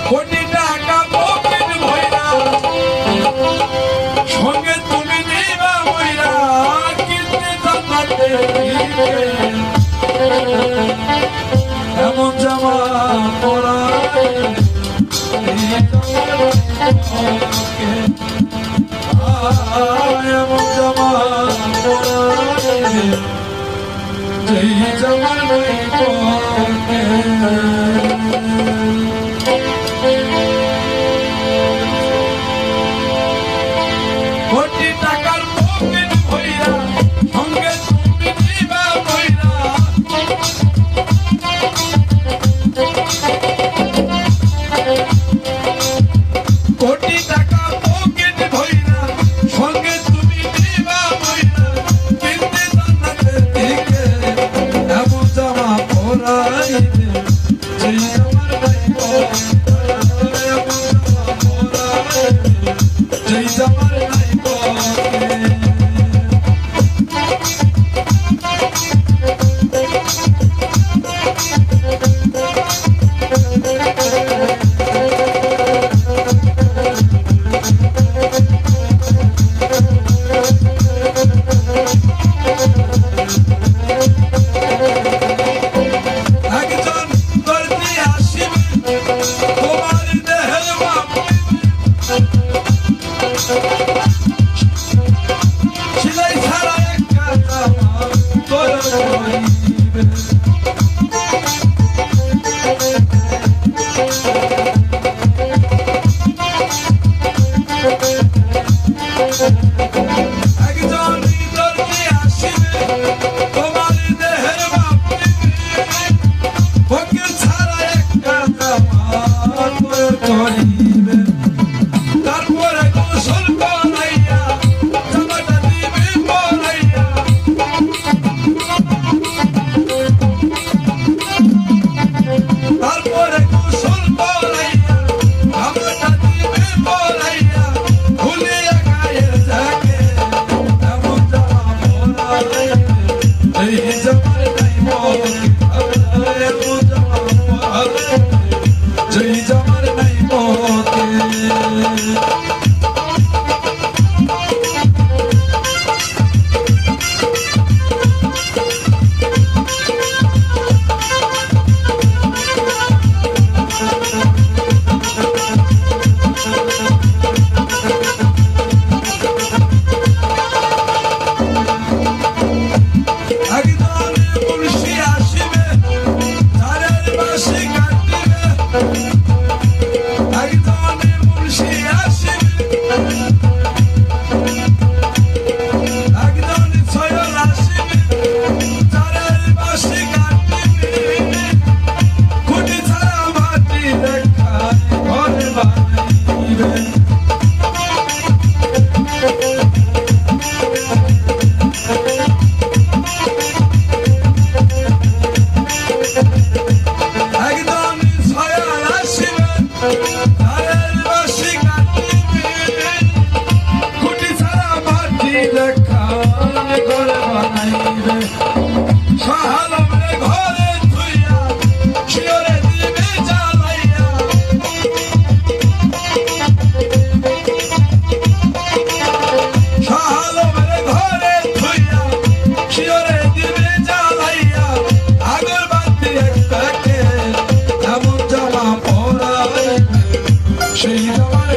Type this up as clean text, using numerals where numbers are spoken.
কোটি টাকা পকেট ভইরা সঙ্গে তুমি নিবা বইরা কিনতে জান্নাতে এমন জামা পরাই এমন জামা পরাই যেই জামা নাই পকে কোটি টাকার পকেট ভইরা সঙ্গে তুমি নিবা বইরা কোটি টাকা পকেট ভইরা সঙ্গে তুমি নিবা বইরা কিনতে জান্নাতে দিকে এমন জামা পরাইবে যেই আমার নাই পকে এমন জামা পরাইবে যেই আমার নাই পকে She